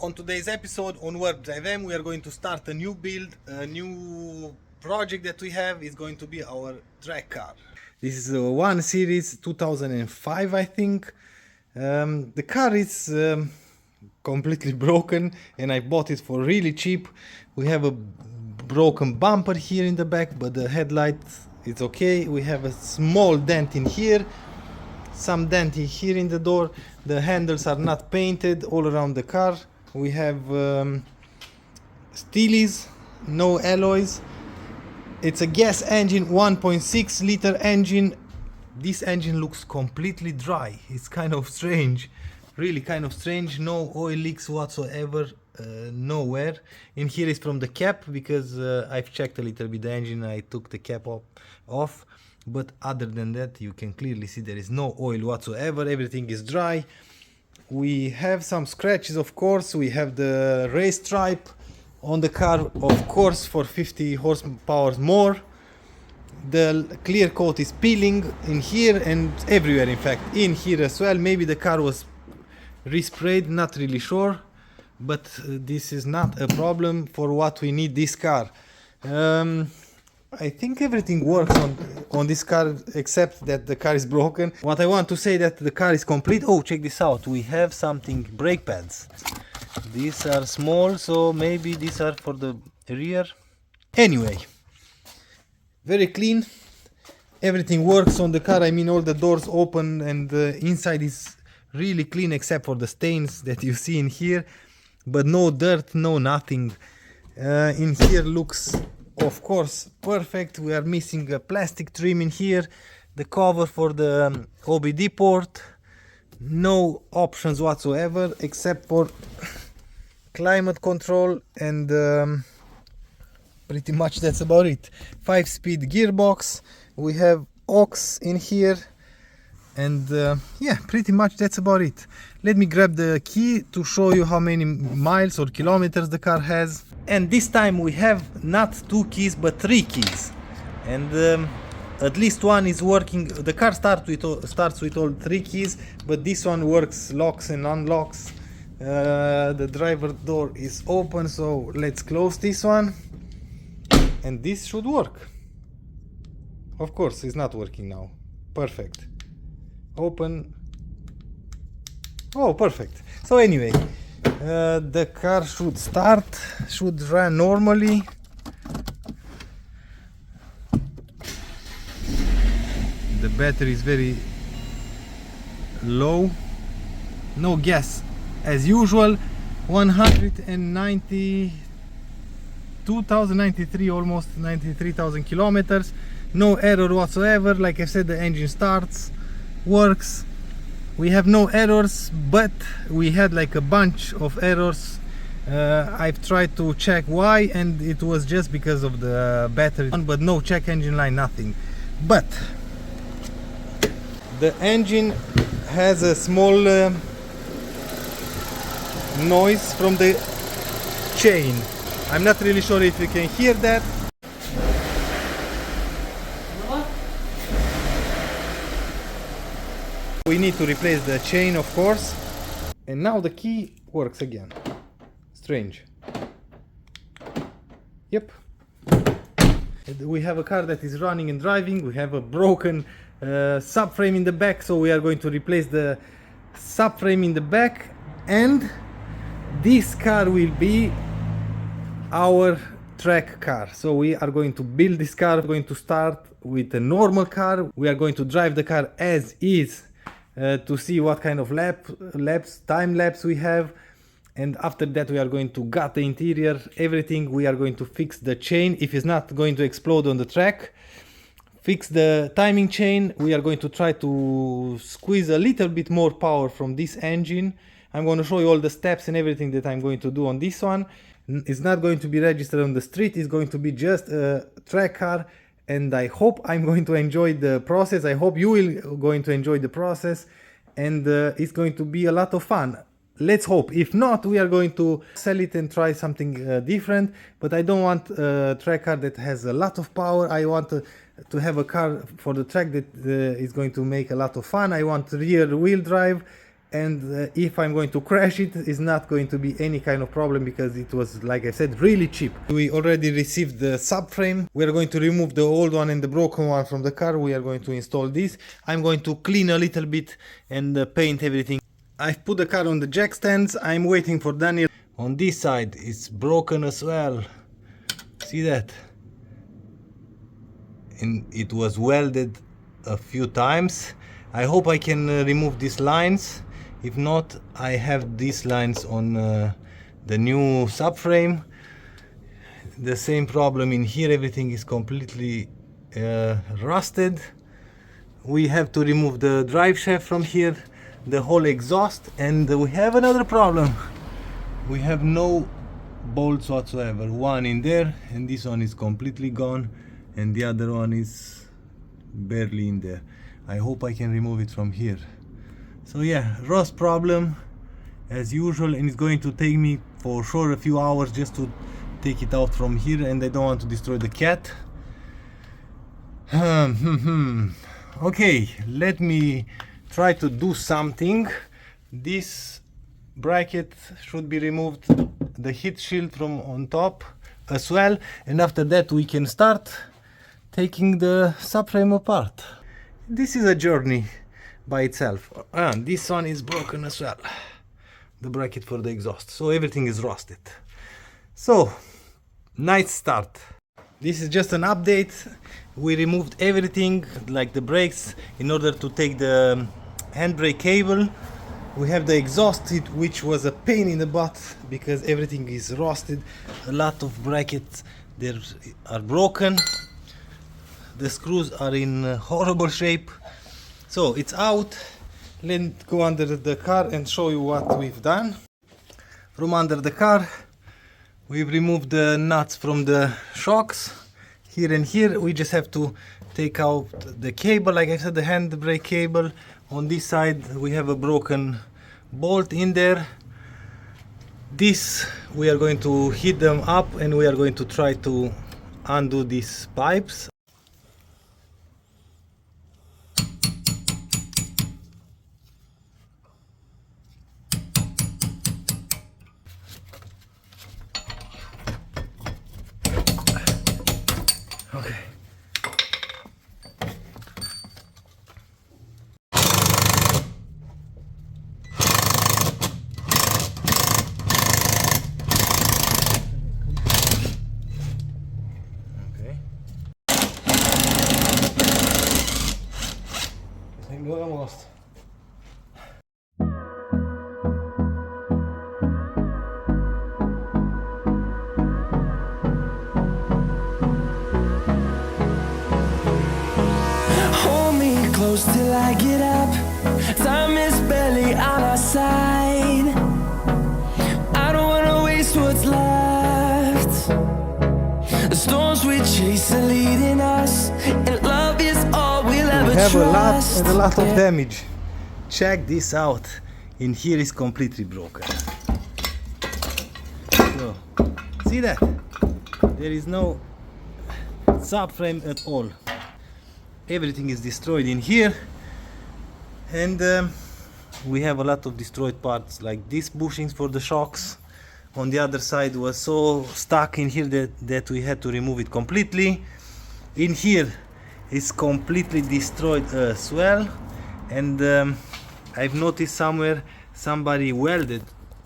On today's episode on WarpDriveM, we are going to start a new build, a new project that we have is going to be our drag car. This is a 1 Series 2005, I think. The car is completely broken and I bought it for really cheap. We have a broken bumper here in the back, but the headlight is okay. We have a small dent in here, some dent here in the door. The handles are not painted all around the car. We have steelies, no alloys. It's a gas engine, 1.6 liter engine. This engine looks completely dry. It's kind of strange, really kind of strange. No oil leaks whatsoever, nowhere. In here is from the cap, because I've checked a little bit the engine. I took the cap off, but other than that you can clearly see there is no oil whatsoever. Everything is dry. We have some scratches, of course. We have the race stripe on the car, of course, for 50 horsepower more. The clear coat is peeling in here and everywhere, in fact, in here as well. Maybe the car was resprayed, not really sure, but this is not a problem for what we need this car. I think everything works on this car except that the car is broken. What I want to say that the car is complete. Oh, check this out. We have something, brake pads. These are small, so maybe these are for the rear. Anyway, very clean. Everything works on the car. I mean, all the doors open and the inside is really clean except for the stains that you see in here, but no dirt, no nothing. In here looks, of course, perfect. We are missing a plastic trim in here, the cover for the OBD port. No options whatsoever except for climate control, and pretty much that's about it. 5-speed gearbox. We have aux in here, and yeah, pretty much that's about it. Let me grab the key to show you how many miles or kilometers the car has. And this time we have not 2 keys but 3 keys, and at least one is working. The car starts with all 3 keys, but this one works, locks and unlocks. The driver door is open, so let's close this one, and this should work. Of course, it's not working now. Perfect. Open. Oh, perfect. So anyway, the car should start, should run normally. The battery is very low. No gas as usual. 192,093, almost 93,000 kilometers. No error whatsoever. Like I said, the engine starts, works. We have no errors, but we had like a bunch of errors. I've tried to check why, and it was just because of the battery, but no check engine line, nothing. But the engine has a small noise from the chain. I'm not really sure if you can hear that. We need to replace the chain, of course. And now the key works again. Strange. Yep. We have a car that is running and driving. We have a broken subframe in the back, so we are going to replace the subframe in the back, and this car will be our track car. So we are going to build this car. We're going to start with a normal car. We are going to drive the car as is, to see what kind of time lapse we have, and after that we are going to gut the interior, everything. We are going to fix the chain if it's not going to explode on the track, fix the timing chain. We are going to try to squeeze a little bit more power from this engine. I'm going to show you all the steps and everything that I'm going to do on this one. It's not going to be registered on the street. It's going to be just a track car, and I hope I'm going to enjoy the process. I hope you will going to enjoy the process, and it's going to be a lot of fun. Let's hope. If not, we are going to sell it and try something different. But I don't want a track car that has a lot of power. I want to have a car for the track that is going to make a lot of fun. I want rear wheel drive, and if I'm going to crash it, it's not going to be any kind of problem because it was, like I said, really cheap. We already received the subframe. We are going to remove the old one and the broken one from the car. We are going to install this. I'm going to clean a little bit and paint everything. I've put the car on the jack stands. I'm waiting for Daniel. On this side it's broken as well. See that? And it was welded a few times. I hope I can remove these lines. If not, I have these lines on the new subframe. The same problem in here, everything is completely rusted. We have to remove the drive shaft from here, the whole exhaust, and we have another problem. We have no bolts whatsoever. One in there, and this one is completely gone, and the other one is barely in there. I hope I can remove it from here. So yeah, rust problem as usual, and it's going to take me for sure a few hours just to take it out from here, and I don't want to destroy the cat. Okay, let me try to do something. This bracket should be removed, the heat shield from on top as well, and after that we can start taking the subframe apart. This is a journey by itself. This one is broken as well, the bracket for the exhaust, so everything is rusted. So nice start. This is just an update. We removed everything like the brakes in order to take the handbrake cable. We have the exhaust, which was a pain in the butt because everything is rusted. A lot of brackets there are broken. The screws are in horrible shape. So it's out. Let's go under the car and show you what we've done. From under the car, we've removed the nuts from the shocks. Here and here, we just have to take out the cable, like I said, the handbrake cable. On this side, we have a broken bolt in there. This, we are going to heat them up and we are going to try to undo these pipes. Okay. Okay. Tengo almost. Close till I get up. Time is barely on our side. I don't wanna waste what's left. The storms we chase are leading us, and love is all we'll ever We have trust. a lot of damage. Check this out. In here is completely broken. So, see that? There is no subframe at all. Everything is destroyed in here, and we have a lot of destroyed parts, like these bushings for the shocks. On the other side was so stuck in here that we had to remove it completely. In here is completely destroyed as well, and I've noticed somewhere somebody welded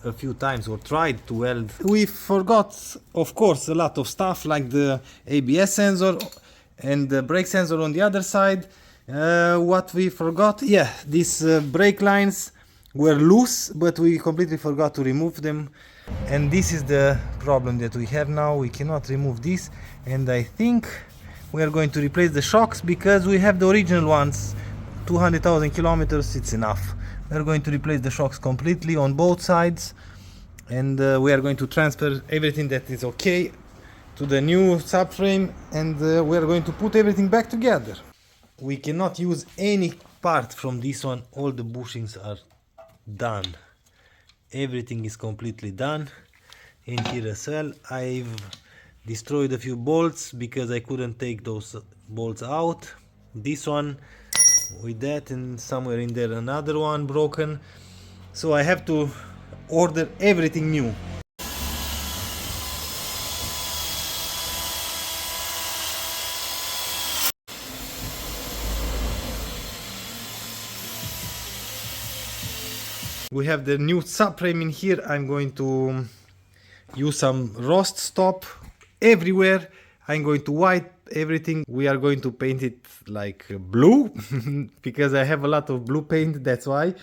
a few times or tried to weld. We forgot, of course, a lot of stuff like the ABS sensor and the brake sensor on the other side. What we forgot, yeah, these brake lines were loose, but we completely forgot to remove them, and this is the problem that we have now. We cannot remove this, and I think we are going to replace the shocks because we have the original ones. 200,000 kilometers, it's enough. We are going to replace the shocks completely on both sides, and we are going to transfer everything that is okay to the new subframe, and we are going to put everything back together. We cannot use any part from this one. All the bushings are done. Everything is completely done. In here as well, I've destroyed a few bolts because I couldn't take those bolts out. This one with that, and somewhere in there another one broken. so I have to order everything new. We have the new subframe in here. I'm going to use some rust stop everywhere. I'm going to wipe everything. We are going to paint it like blue because I have a lot of blue paint, that's why.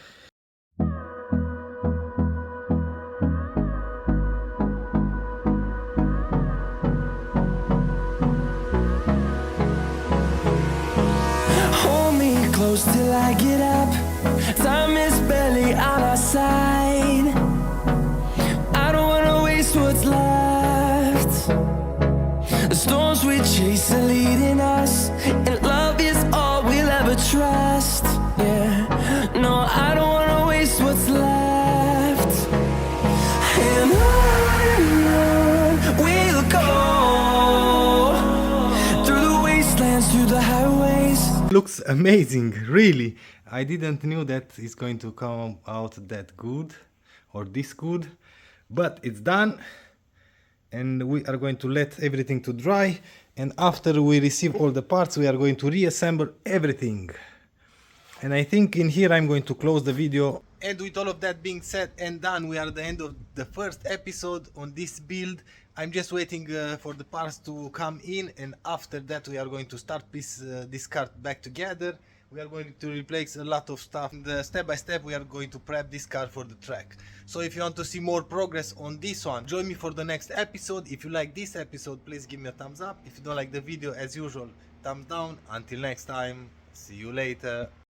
Hold me close till I get up. Time is barely on our side. I don't wanna waste what's left. The storms we chase are leading us, and love is all we'll ever trust. Yeah, no, I don't wanna waste what's left. And on we'll go, through the wastelands, through the highways. Looks amazing, really. I didn't knew that it's going to come out that good or this good, but it's done. And we are going to let everything to dry, and after we receive all the parts we are going to reassemble everything. And I think in here I'm going to close the video. And with all of that being said and done, we are at the end of the first episode on this build. I'm just waiting for the parts to come in, and after that we are going to start this cart back together. We are going to replace a lot of stuff. And, step by step we are going to prep this car for the track. So if you want to see more progress on this one, join me for the next episode. If you like this episode, please give me a thumbs up. If you don't like the video, as usual, thumbs down. Until next time, see you later.